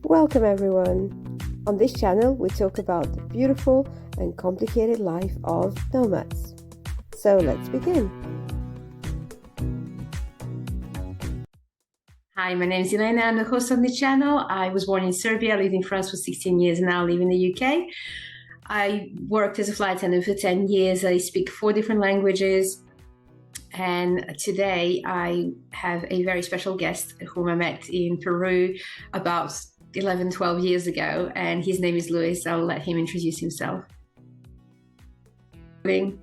Welcome everyone! On this channel we talk about the beautiful and complicated life of nomads. So let's begin! Hi, my name is Elena. I'm the host of the channel. I was born in Serbia, lived in France for 16 years, and now live in the UK. I worked as a flight attendant for 10 years. I speak 4 different languages. And today I have a very special guest whom I met in Peru about 11, 12 years ago. And his name is Luis. I'll let him introduce himself. And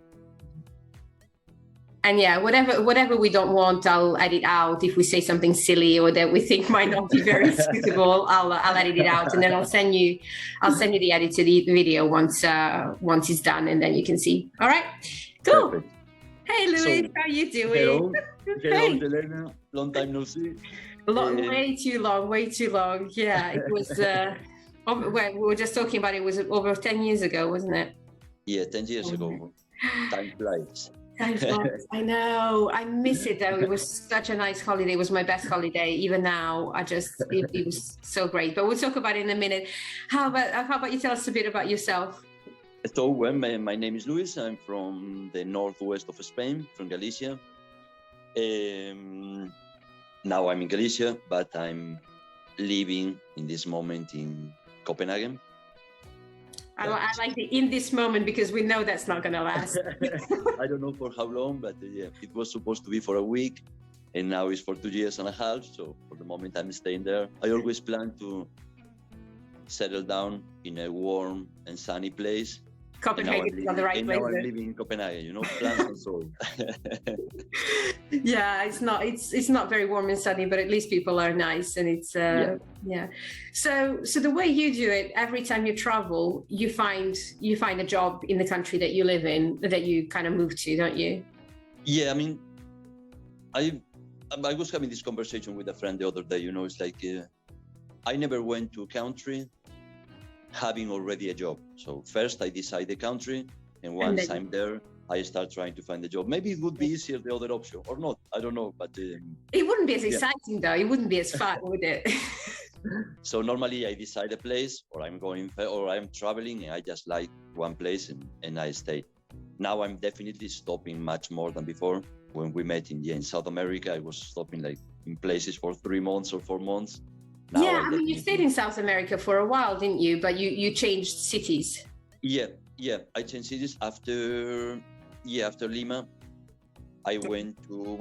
yeah, whatever we don't want, I'll edit out. If we say something silly or that we think might not be very suitable, I'll edit it out, and then I'll send you the edited video once it's done, and then you can see. All right, cool. Perfect. Hey, Luis, how are you doing? Hello, Hey. Elena. Long time no see. Way too long. Yeah, it was. Well, we were just talking about it. Was over 10 years ago, wasn't it? Yeah, 10 years ago. Time flies. Time flies. I know. I miss it though. It was such a nice holiday. It was my best holiday. Even now, it was so great. But we'll talk about it in a minute. How about you tell us a bit about yourself? So, well, my name is Luis. I'm from the northwest of Spain, from Galicia. Now I'm in Galicia, but I'm living in this moment in Copenhagen. I like the in this moment because we know that's not going to last. I don't know for how long, but yeah, it was supposed to be for a week, and now it's for 2.5 years. So for the moment, I'm staying there. I always plan to settle down in a warm and sunny place. Copenhagen is on the right place. Now I'm living in Copenhagen, plans and so. Yeah, it's not very warm and sunny, but at least people are nice, and it's yeah. So the way you do it, every time you travel, you find a job in the country that you live in that you kind of move to, don't you? Yeah, I mean, I was having this conversation with a friend the other day. It's like I never went to a country having already a job. So first I decide the country, and once I'm there, I start trying to find a job. Maybe it would be easier the other option, or not. I don't know, but it wouldn't be as exciting though. It wouldn't be as fun, would it? So normally I decide a place, or I'm traveling, and I just like one place, and I stay. Now I'm definitely stopping much more than before. When we met in South America, I was stopping like in places for 3 months or 4 months. Now yeah, I mean, you stayed in South America for a while, didn't you? But you changed cities. Yeah, I changed cities after Lima. I went to,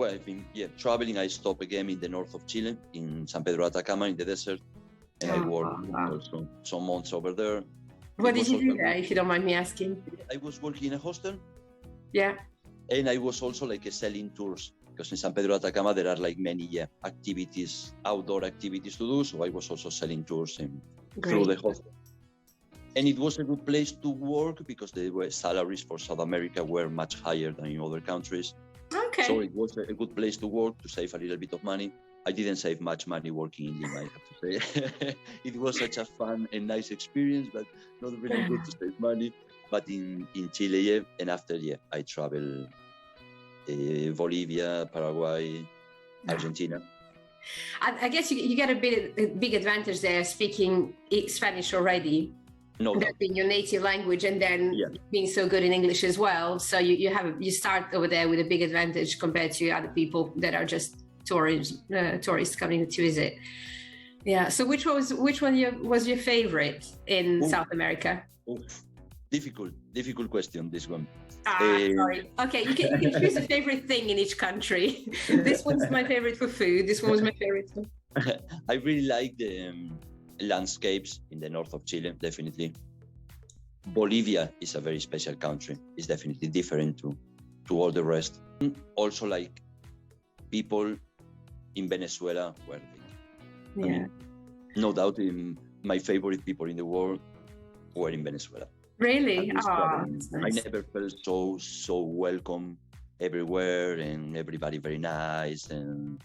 traveling. I stopped again in the north of Chile, in San Pedro Atacama, in the desert, and I worked also some months over there. What did you do there, if you don't mind me asking? I was working in a hostel. Yeah. And I was also selling tours. Because in San Pedro Atacama, there are many outdoor activities to do. So I was also selling tours through the hostel. And it was a good place to work because the salaries for South America were much higher than in other countries. Okay. So it was a good place to work, to save a little bit of money. I didn't save much money working in Lima, I have to say. It was such a fun and nice experience, but not really good to save money. But in Chile, and after, I traveled Bolivia, Paraguay, Argentina. I guess you get a big advantage there, speaking Spanish already. No, that being your native language, and then being so good in English as well. So you start over there with a big advantage compared to other people that are just tourists coming to visit. Yeah. So which one was your favorite in South America? Difficult question, this one. Sorry. Okay, you can choose a favorite thing in each country. This one's my favorite for food. This one was my favorite for... I really like the landscapes in the north of Chile, definitely. Bolivia is a very special country. It's definitely different to all the rest. Also, like people in Venezuela were no doubt my favorite people in the world were in Venezuela. Really? Nice. I never felt so welcome everywhere, and everybody very nice, and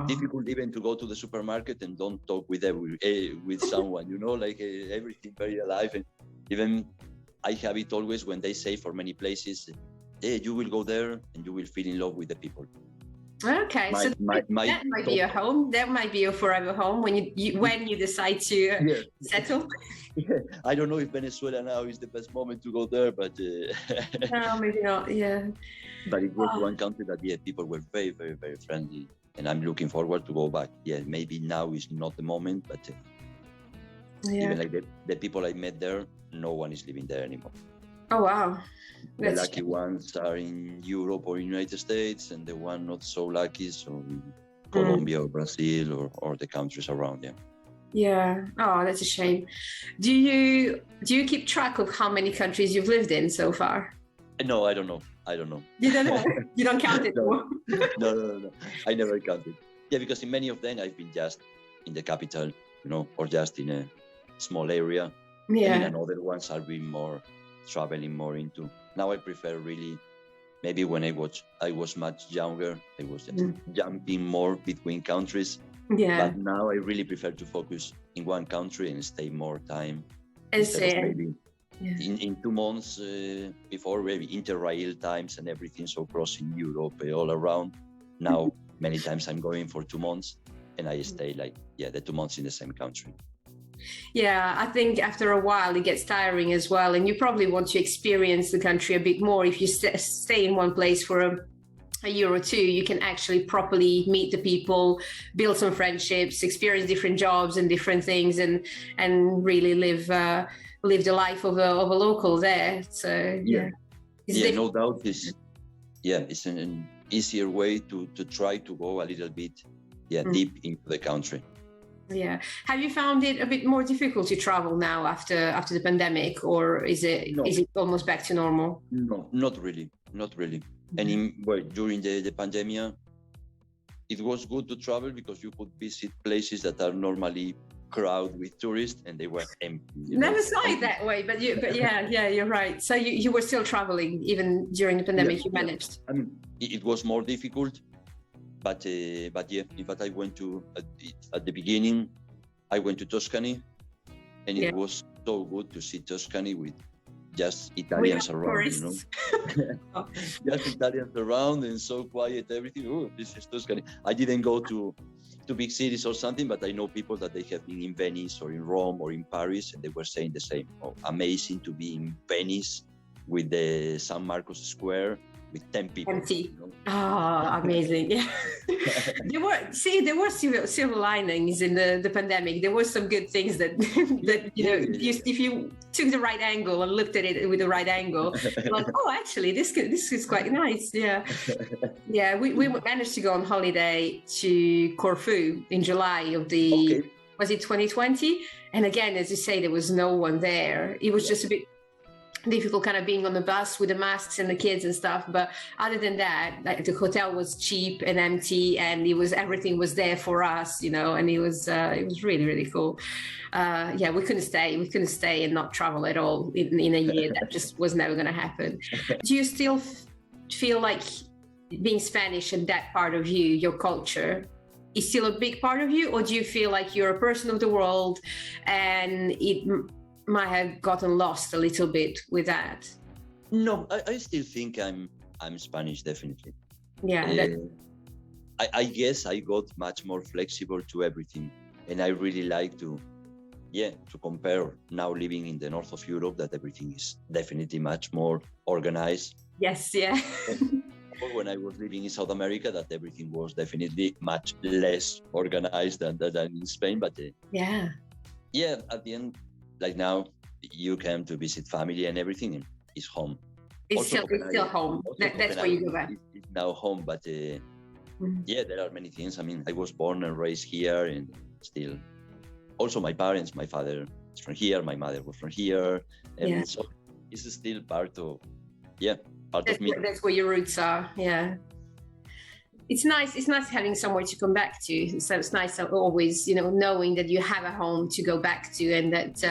difficult even to go to the supermarket and don't talk with someone, everything very alive. And even I have it always when they say for many places, hey, you will go there and you will feel in love with the people. Okay, so that might be your home. That might be your forever home when you decide to settle. Yeah. I don't know if Venezuela now is the best moment to go there, but no, maybe not. Yeah. But it was one country that people were very, very, very friendly, and I'm looking forward to go back. Yeah, maybe now is not the moment, but even like the people I met there, no one is living there anymore. Oh wow. The lucky ones are in Europe or United States, and the one not so lucky, so Colombia or Brazil or the countries around them. Yeah. Oh, that's a shame. Do you keep track of how many countries you've lived in so far? No, I don't know. You don't know? You don't count it? No. I never counted. Yeah, because in many of them I've been just in the capital, or just in a small area. Yeah. And in other ones I've been more traveling more into. Now I prefer really, maybe when I was much younger, I was just jumping more between countries. Yeah. But now I really prefer to focus in one country and stay more time. Maybe in 2 months before, maybe interrail times and everything, so crossing Europe all around. Now many times I'm going for 2 months and I stay the 2 months in the same country. Yeah, I think after a while it gets tiring as well, and you probably want to experience the country a bit more. If you stay in one place for a year or two, you can actually properly meet the people, build some friendships, experience different jobs and different things, and really live the life of a local there. So no doubt it's an easier way to try to go a little bit deep into the country. Yeah. Have you found it a bit more difficult to travel now after the pandemic, or is it almost back to normal? No, not really. And during the pandemic, it was good to travel because you could visit places that are normally crowded with tourists and they were empty. Never saw it that way, but yeah, you're right. So you were still traveling even during the pandemic. You managed. I mean, it was more difficult. But in fact, I went to at the beginning. I went to Tuscany, and it was so good to see Tuscany with just Italians around. Just Italians around and so quiet. Everything. Oh, this is Tuscany. I didn't go to big cities or something, but I know people that they have been in Venice or in Rome or in Paris, and they were saying the same. Oh, amazing to be in Venice with the San Marcos Square. With 10 people. Empty. Oh, amazing. Yeah. There were silver linings in the pandemic. There were some good things that if you took the right angle and looked at it with the right angle, like, oh, actually, this is quite nice. Yeah. Yeah. We managed to go on holiday to Corfu in July of was it 2020? And again, as you say, there was no one there. It was just a bit difficult kind of being on the bus with the masks and the kids and stuff, but other than that, the hotel was cheap and empty, and everything was there for us, and it was really, really cool. We couldn't stay and not travel at all in a year. That just was never going to happen. Do you still feel like being Spanish and that part of you, your culture, is still a big part of you, or do you feel like you're a person of the world and it might have gotten lost a little bit with that? No, I still think I'm Spanish, definitely. Yeah. I guess I got much more flexible to everything, and I really like to compare now living in the north of Europe, that everything is definitely much more organized. Yes, yeah. Or when I was living in South America, that everything was definitely much less organized than in Spain. But at the end, like now, you come to visit family and everything, and it's home. It's still home. That's where you go back. It's now home, but there are many things. I mean, I was born and raised here, and still. Also, my parents, my father is from here, my mother was from here, and so it's still part of me. That's where your roots are. Yeah. It's nice. It's nice having somewhere to come back to. So it's nice always, knowing that you have a home to go back to, and that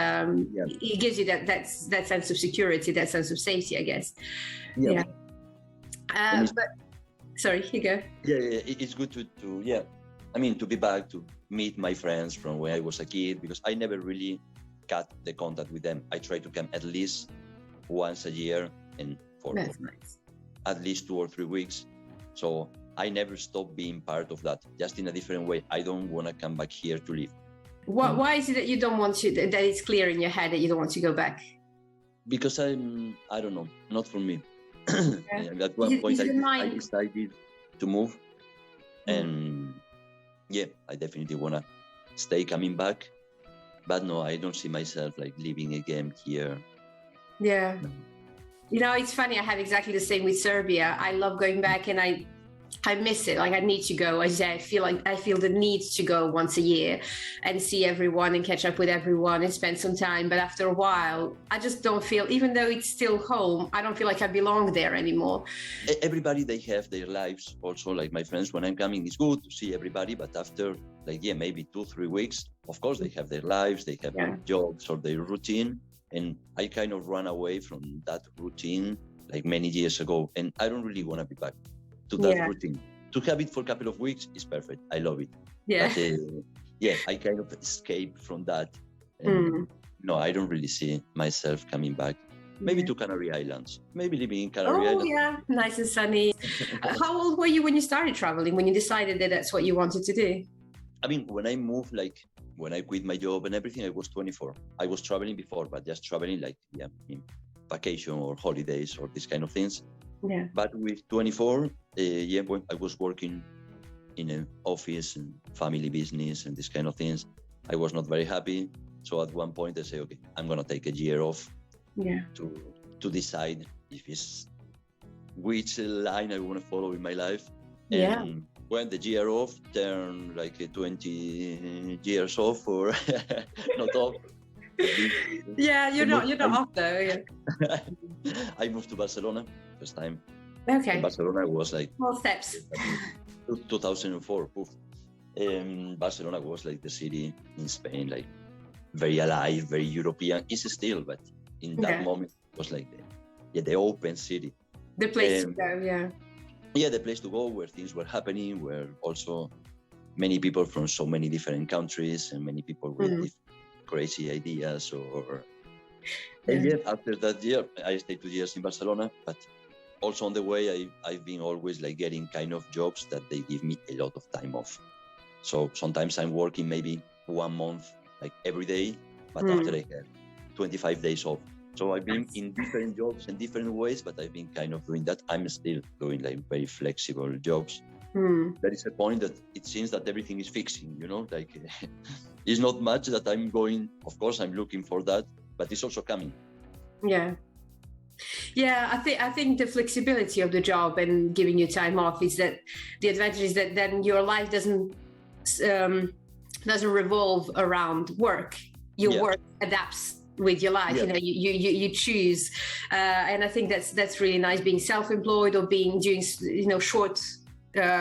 it gives you that sense of security, that sense of safety, I guess. Yeah. But sorry, you go. Yeah. It's good to be back to meet my friends from when I was a kid, because I never really cut the contact with them. I try to come at least once a year and for That's nice. At least 2 or 3 weeks. So I never stopped being part of that, just in a different way. I don't want to come back here to live. Why is it that you don't want to, that it's clear in your head that you don't want to go back? Because I don't know, not for me. Yeah. At one point, I mind. decided to move. And yeah, I definitely want to stay coming back. But no, I don't see myself like living again here. Yeah. No. You know, it's funny. I have exactly the same with Serbia. I love going back, and I miss it. Like, I need to go. I feel the need to go once a year and see everyone and catch up with everyone and spend some time. But after a while, I just don't feel, even though it's still home, I don't feel like I belong there anymore. Everybody, they have their lives also. Like my friends, when I'm coming, it's good to see everybody. But after maybe 2-3 weeks, of course, they have their lives, they have their jobs or their routine. And I kind of ran away from that routine like many years ago. And I don't really want to be back to that routine. To have it for a couple of weeks is perfect. I love it. Yeah. But, I kind of escaped from that. And no, I don't really see myself coming back. Maybe to Canary Islands. Maybe living in Canary Islands. Oh, yeah. Nice and sunny. How old were you when you started traveling, when you decided that that's what you wanted to do? I mean, when I moved, like when I quit my job and everything, I was 24. I was traveling before, but just traveling in vacation or holidays or these kind of things. Yeah. But with 24, when I was working in an office and family business and these kind of things, I was not very happy. So at one point I say, okay, I'm going to take a year off to decide if it's which line I want to follow in my life. Yeah. And when the year off turned like 20 years off or not off. Yeah, you're not off though. Yeah. I moved to Barcelona first time. Okay. In Barcelona was like small steps. 2004. Barcelona was like the city in Spain, like very alive, very European. It's still, but in that moment it was like the open city. The place to go, yeah. Yeah, the place to go where things were happening, where also many people from so many different countries and many people with different crazy ideas after that year, I stayed 2 years in Barcelona, but also on the way, I've been always like getting kind of jobs that they give me a lot of time off. So sometimes I'm working maybe 1 month, like every day, but after I have 25 days off. So I've been in different jobs in different ways, but I've been kind of doing that. I'm still doing like very flexible jobs. There is a point that it seems that everything is fixing, like it's not much that I'm going. Of course, I'm looking for that, but it's also coming. Yeah. Yeah, I think the flexibility of the job and giving you time off is that the advantage is that then your life doesn't revolve around work. Your work adapts with your life. You choose, and I think that's really nice, being self-employed or doing short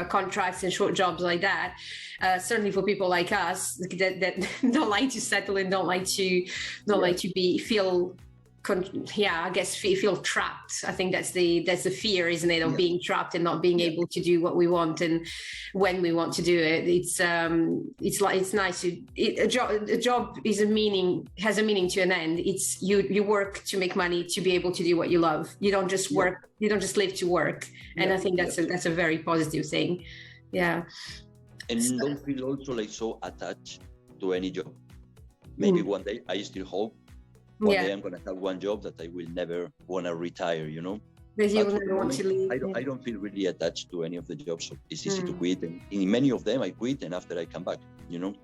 contracts and short jobs like that. Certainly for people like us that don't like to settle and don't like to feel trapped. I think that's the fear, isn't it, of being trapped and not being able to do what we want and when we want to do it. It's nice to a job has a meaning to an end. It's you work to make money to be able to do what you love. You don't just work. You don't just live to work. And I think that's a very positive thing. Yeah. And don't feel also like so attached to any job. Maybe one day, I still hope one day I'm going to have one job that I will never want to retire, That you will never want to leave. I don't feel really attached to any of the jobs, so it's easy to quit. And in many of them, I quit, and after I come back, So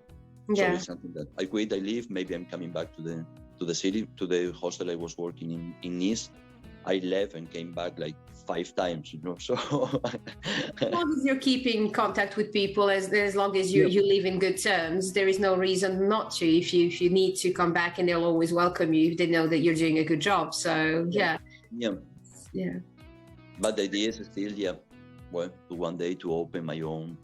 it's something that I quit, I leave, maybe I'm coming back to the city, to the hostel I was working in Nice. I left and came back like 5 times, so. As long as you're keeping contact with people, as long as you live in good terms, there is no reason not to. If you need to come back, and they'll always welcome you, they know that you're doing a good job. So yeah. But the idea is still to one day to open my own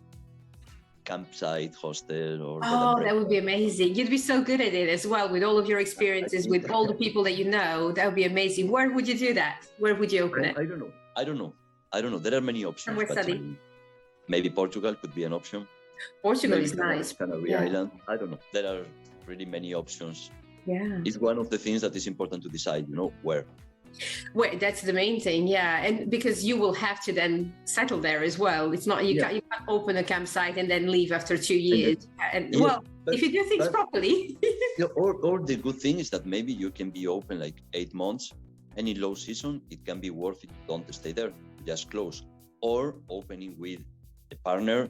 campsite, hostel, or that would be amazing. You'd be so good at it as well, with all of your experiences, with all the people that you know. That would be amazing. Where would you do that? Where would you open it? I don't know. There are many options. Maybe Portugal could be an option. Portugal is nice. Canary Island. I don't know. There are really many options. Yeah. It's one of the things that is important to decide, where. Well, that's the main thing, yeah, and because you will have to then settle there as well. It's not you can't open a campsite and then leave after 2 years. And well, if you do things properly. or the good thing is that maybe you can be open like 8 months, and in low season it can be worth it. Don't stay there, just close, or opening with a partner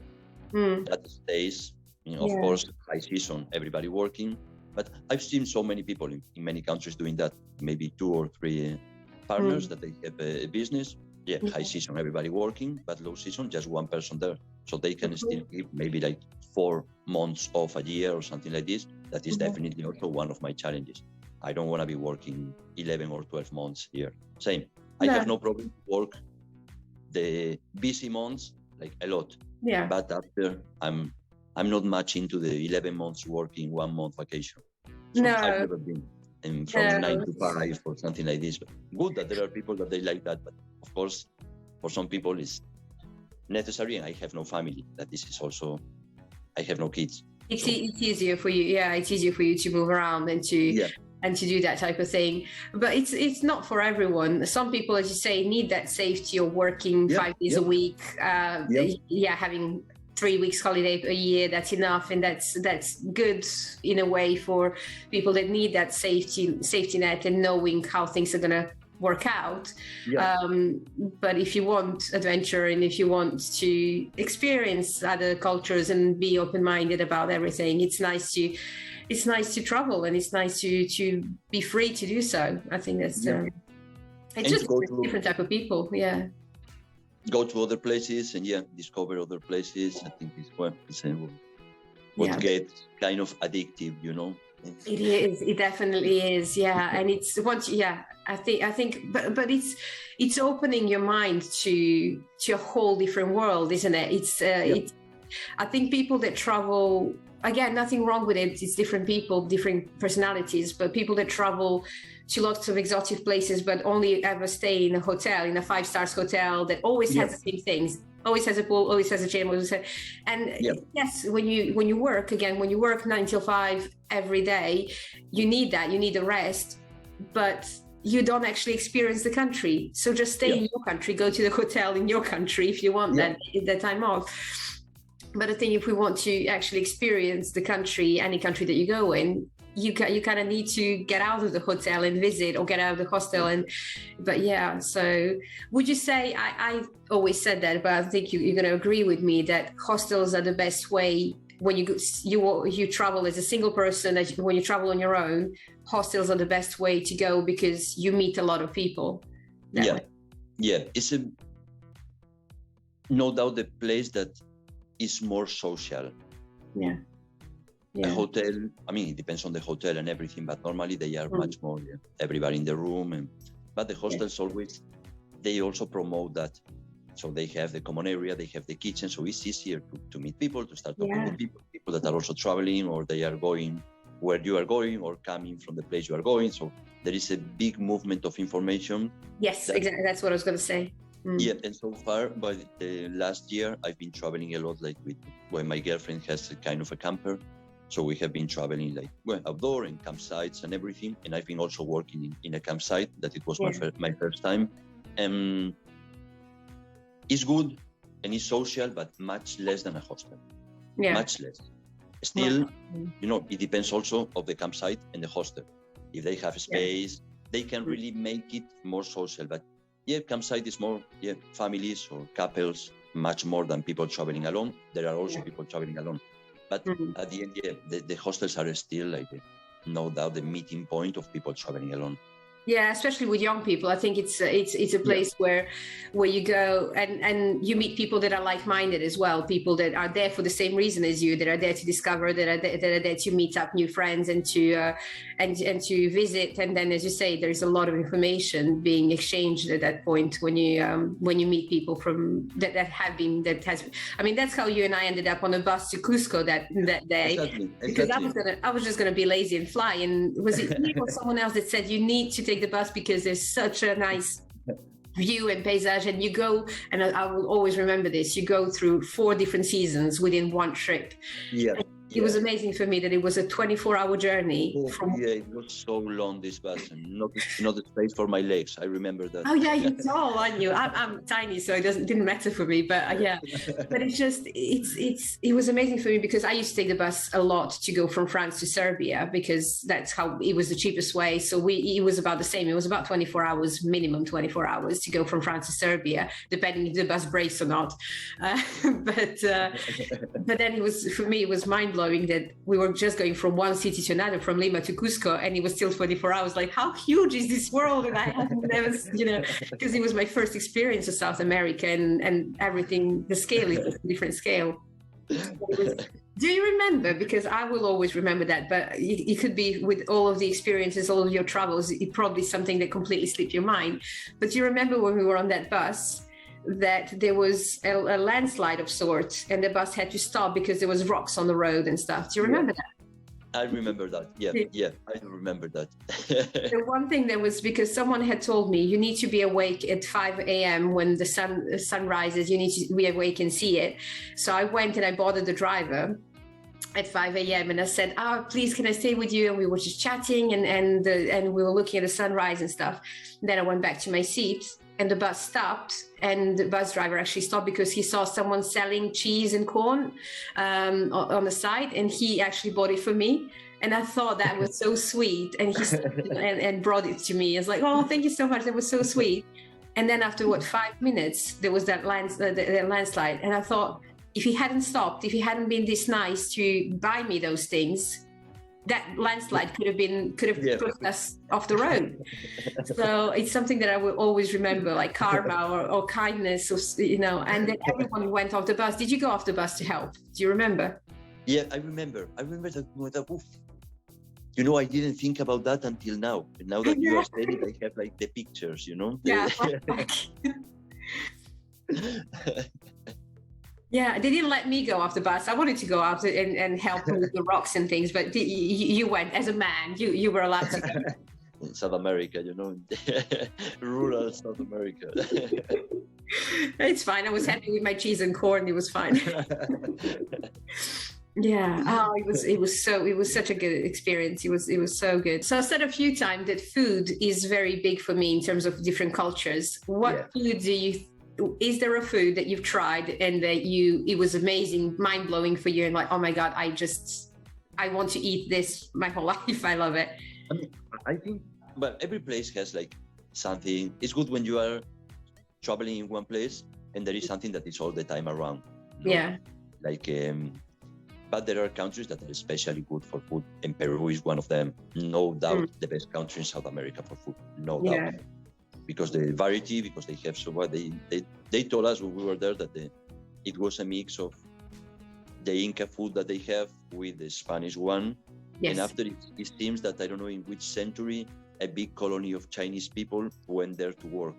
that stays. Of course, high season, everybody working. But I've seen so many people in many countries doing that. Maybe 2 or 3 partners that they have a business. High season, everybody working, but low season, just one person there. So they can still keep maybe like 4 months off a year or something like this. That is definitely also one of my challenges. I don't want to be working 11 or 12 months here. Same. I have no problem to work the busy months like a lot. Yeah. But after I'm not much into the 11 months working 1 month vacation. So I've never been from 9 to 5 or something like this. But good that there are people that they like that. But of course, for some people it's necessary, and I have no family. That this is also, I have no kids. It's easier for you. Yeah, it's easier for you to move around and to do that type of thing. But it's not for everyone. Some people, as you say, need that safety of working 5 days a week. Having 3 weeks holiday a year, that's enough, and that's good in a way for people that need that safety net and knowing how things are going to work out. But if you want adventure, and if you want to experience other cultures and be open-minded about everything, it's nice to travel, and it's nice to be free to do so. I think that's it's just a different type of people. Go to other places and discover other places. I think it's what gets kind of addictive, It is. It definitely is. Yeah, and it's once. Yeah, I think. But it's opening your mind to a whole different world, isn't it? It's. I think people that travel. Again, nothing wrong with it. It's different people, different personalities. But people that travel to lots of exotic places, but only ever stay in a hotel, in a 5-star hotel that always has the same things, always has a pool, always has a gym, and yes, when you work 9 till 5 every day, you need that, you need the rest, but you don't actually experience the country. So just stay in your country, go to the hotel in your country if you want that time off. But I think if we want to actually experience the country, any country that you go in, you kind of need to get out of the hotel and visit, or get out of the hostel. So would you say, I always said that, but I think you're going to agree with me that hostels are the best way when you travel as a single person, when you travel on your own. Hostels are the best way to go because you meet a lot of people. It's no doubt the place that is more social. A hotel, I mean, it depends on the hotel and everything, but normally they are much more everybody in the room. But the hostels always, they also promote that. So they have the common area, they have the kitchen, so it's easier to meet people, to start talking with people that are also traveling, or they are going where you are going, or coming from the place you are going. So there is a big movement of information. Yes, exactly. That's what I was going to say. And so far, by the last year, I've been traveling a lot, like when my girlfriend has a kind of a camper. So we have been traveling outdoor and campsites and everything. And I've been also working in a campsite, that it was my first time. It's good and it's social, but much less than a hostel. Much less. Still, it depends also of the campsite and the hostel. If they have space, they can really make it more social. But campsite is more families or couples, much more than people traveling alone. There are also people traveling alone. But at the end, the hostels are still no doubt the meeting point of people traveling alone. Yeah, especially with young people. I think it's a place where you go and you meet people that are like-minded as well, people that are there for the same reason as you, that are there to discover, that are there to meet up new friends and to visit. And then, as you say, there's a lot of information being exchanged at that point when you meet people from that has. I mean, that's how you and I ended up on a bus to Cusco that day. Exactly. Because I was just going to be lazy and fly. And was it me or someone else that said you need to take the bus because there's such a nice view and paysage, and you go, and I will always remember this, you go through 4 different seasons within one trip. It was amazing for me that it was a 24-hour journey. It was so long, this bus, and not the space for my legs. I remember that. Oh yeah, you're tall, aren't you? I'm tiny, so it didn't matter for me. But yeah, but it was amazing for me because I used to take the bus a lot to go from France to Serbia because that's how it was the cheapest way. So it was about the same. It was about 24 hours, minimum 24 hours to go from France to Serbia, depending if the bus breaks or not. But then for me, it was mind-blowing that we were just going from one city to another, from Lima to Cusco, and it was still 24 hours. Like, how huge is this world? And I had never, because it was my first experience of South America and everything, the scale is a different scale. Do you remember? Because I will always remember that, but it could be with all of the experiences, all of your travels, it probably something that completely slipped your mind. But do you remember when we were on that bus, that there was a landslide of sorts and the bus had to stop because there was rocks on the road and stuff? Do you remember that? I remember that. Yeah, I remember that. The one thing that was because someone had told me you need to be awake at 5 a.m. when the sun rises. You need to be awake and see it. So I went and I bothered the driver at 5 a.m. and I said, please, can I stay with you? And we were just chatting and we were looking at the sunrise and stuff. Then I went back to my seat. And the bus stopped, and the bus driver actually stopped because he saw someone selling cheese and corn on the side, and he actually bought it for me. And I thought that was so sweet, and he and brought it to me. I was like, oh, thank you so much. That was so sweet. And then after 5 minutes, there was that landslide, and I thought, if he hadn't stopped, if he hadn't been this nice to buy me those things, that landslide could have put us off the road. So it's something that I will always remember, like karma or kindness, and then everyone went off the bus. Did you go off the bus to help? Do you remember? Yeah, I remember that. Oof. I didn't think about that until now. And now that you are saying it, I have like the pictures, Yeah. Yeah, they didn't let me go off the bus. I wanted to go out and help with the rocks and things, but you went as a man. You were allowed to go. In South America, rural South America. It's fine. I was happy with my cheese and corn. It was fine. Yeah. Oh, it was such a good experience. It was so good. So I said a few times that food is very big for me in terms of different cultures. What food is there a food that you've tried and that it was amazing, mind-blowing for you, and like, oh my God, I want to eat this my whole life. I love it. I think, but every place has like something. It's good when you are traveling in one place and there is something that is all the time around. Yeah. Like, but there are countries that are especially good for food, and Peru is one of them. No doubt, the best country in South America for food. No doubt. Because the variety, because they have so what they told us when we were there that it was a mix of the Inca food that they have with the Spanish one. Yes. And after it seems that I don't know in which century a big colony of Chinese people went there to work.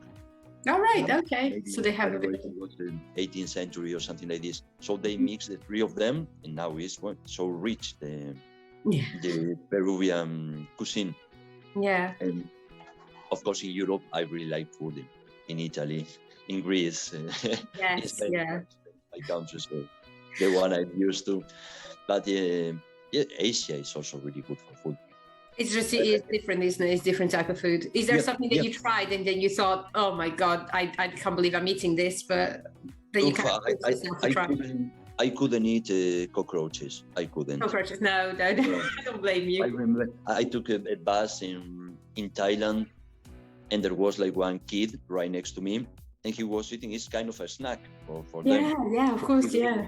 All right, okay. Maybe, so they have a bit. It was the 18th century or something like this. So they mixed the three of them, and now it's so rich the Peruvian cuisine. Yeah. And of course, in Europe, I really like food in Italy, in Greece. Yes, my countries, the one I'm used to. But Asia is also really good for food. It's different, isn't it? It's different type of food. Is there something that you tried and then you thought, oh my God, I can't believe I'm eating this, but that you can't try? I couldn't eat cockroaches. I couldn't. Cockroaches? No, I don't blame you. I remember I took a bus in Thailand, and there was like one kid right next to me, and he was eating. It's kind of a snack for them. Yeah, of course, yeah.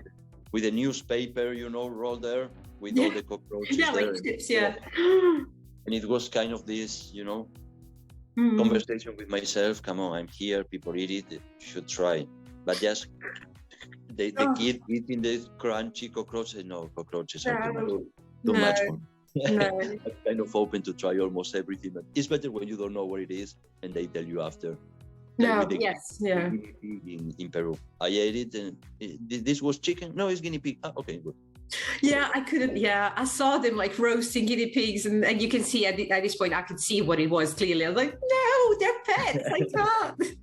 With a newspaper, rolled there with all the cockroaches. Yeah, there. like chips, yeah. And it was kind of this, conversation with myself. Come on, I'm here. People eat it. You should try. But just the kid eating the crunchy cockroaches. No, cockroaches are too much fun. No. I'm kind of open to try almost everything, but it's better when you don't know what it is and they tell you after. In Peru, I ate it, and this was chicken. No, it's guinea pig. Okay, good. Yeah, I couldn't. Yeah, I saw them like roasting guinea pigs, and you can see at this point I could see what it was clearly. I was like, no, they're pets. I can't.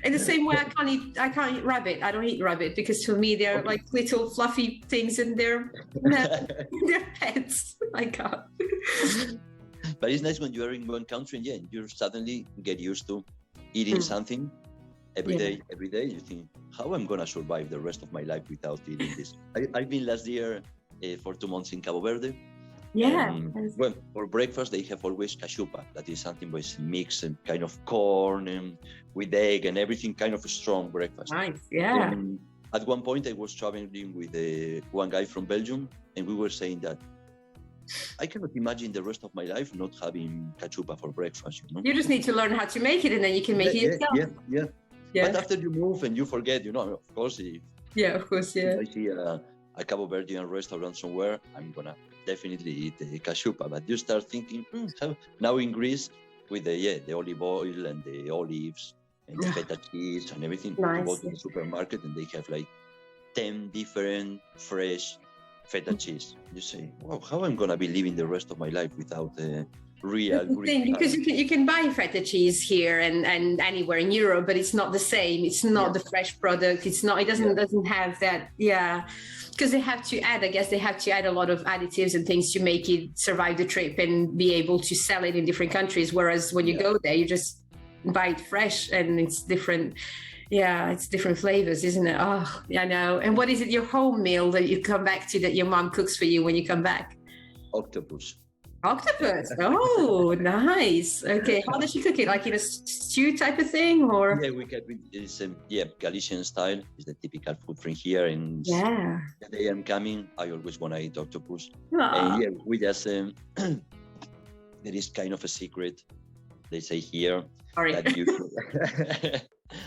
In the same way, I can't eat rabbit. I don't eat rabbit because for me they're like little fluffy things, and they're pets. I can't. But it's nice when you are in one country and you suddenly get used to eating something every day. You think, how I'm gonna survive the rest of my life without eating this? I've been last year for 2 months in Cabo Verde. Yeah. Well, for breakfast they have always cachupa. That is something with mix and kind of corn and with egg and everything, kind of a strong breakfast. Nice. Yeah. At one point I was traveling with one guy from Belgium, and we were saying that I cannot imagine the rest of my life not having cachupa for breakfast. You just need to learn how to make it, and then you can make it yourself. Yeah. But after you move and you forget, of course. If I see a Cabo Verdean restaurant somewhere, I'm gonna definitely eat cachupa. But you start thinking, now in Greece with the olive oil and the olives and the feta cheese and everything, you go to the supermarket and they have like 10 different fresh feta cheese. You say, wow, how I'm gonna be living the rest of my life without real Greek? Because you can buy feta cheese here and anywhere in Europe, but it's not the same. It's not the fresh product. It's not. It doesn't have that. Yeah, because they have to add. I guess they have to add a lot of additives and things to make it survive the trip and be able to sell it in different countries. Whereas when you go there, you just buy it fresh and it's different. Yeah, it's different flavors, isn't it? Oh, I know. And what is it, your home meal that you come back to that your mom cooks for you when you come back? Octopus. Octopus. Oh, nice. Okay. How does she cook it? Like in a stew type of thing, or? Yeah, we can. It's Galician style. It's the typical food from here. And the day I'm coming, I always want to eat octopus. And we just there is kind of a secret. They say here that you.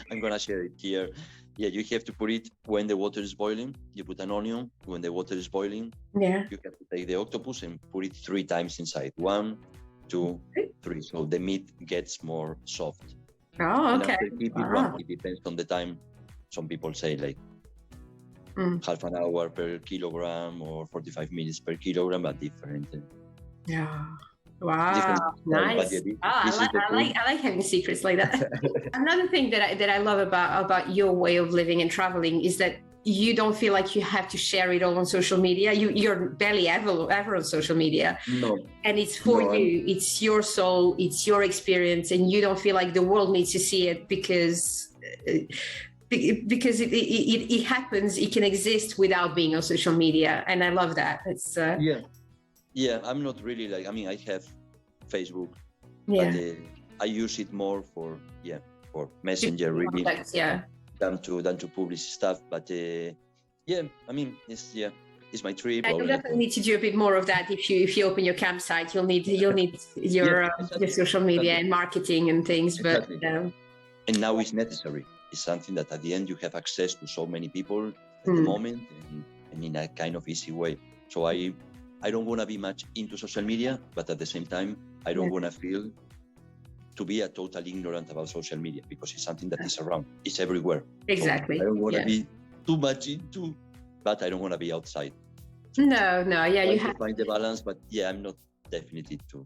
I'm gonna share it here. Yeah, you have to put it when the water is boiling. You put an onion when the water is boiling. Yeah. You have to take the octopus and put it 3 times inside. 1, 2, 3. So the meat gets more soft. Oh, okay. It depends on the time. Some people say like half an hour per kilogram or 45 minutes per kilogram, but different. Yeah. Wow, nice. I like having secrets like that. Another thing that I love about your way of living and traveling is that you don't feel like you have to share it all on social media. You're barely ever on social media. No. And it's for you. It's your soul. It's your experience, and you don't feel like the world needs to see it because it happens. It can exist without being on social media, and I love that. It's Yeah, I'm not really like. I mean, I have Facebook, but I use it more for Messenger really than to publish stuff. But I mean, it's my trip. You'll definitely need to do a bit more of that if you open your campsite. You'll need your social media and marketing and things. But and now it's necessary. It's something that at the end you have access to so many people at the moment, and in a kind of easy way. So I don't want to be much into social media, but at the same time, I don't want to feel to be a total ignorant about social media because it's something that is around. It's everywhere. Exactly. So I don't want to be too much into, but I don't want to be outside. No. Yeah, you have to find the balance, but I'm not definitely to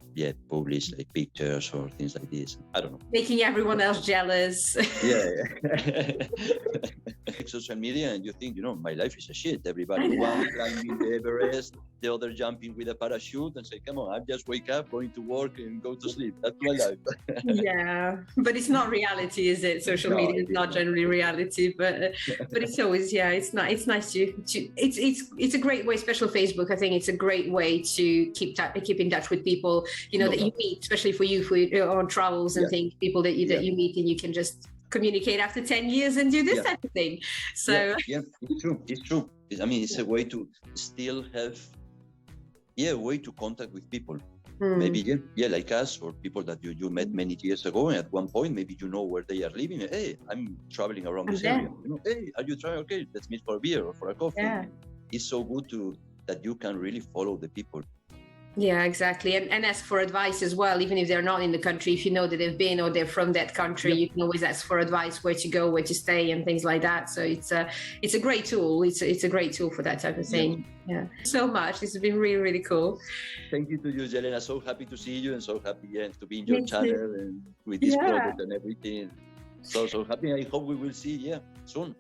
publish like pictures or things like this. I don't know. Making everyone else jealous. Social media, and you think, my life is a shit. Everybody one climbing the Everest, the other jumping with a parachute, and say, come on, I just wake up, going to work and go to sleep. That's my life. Yeah, but it's not reality, is it? Social media is not generally reality, but it's always it's nice to it's a great way, especially Facebook. I think it's a great way to keep in touch with people, that you meet, especially for you on travels and things, people that you meet, and you can just communicate after 10 years and do this type of thing. So it's true. I mean, it's a way to still have a way to contact with people. Maybe like us, or people that you met many years ago, and at one point maybe where they are living. Hey, I'm traveling around this area. Hey, are you trying? Okay, let's meet for a beer or for a coffee. It's so good that you can really follow the people. Yeah, exactly. And ask for advice as well, even if they're not in the country. If you know that they've been or they're from that country, you can always ask for advice, where to go, where to stay, and things like that. So it's a great tool. It's a great tool for that type of thing. Yeah. So much. This has been really, really cool. Thank you to you, Jelena. So happy to see you and so happy to be in your Me channel too. and with this project and everything. So happy. I hope we will see soon.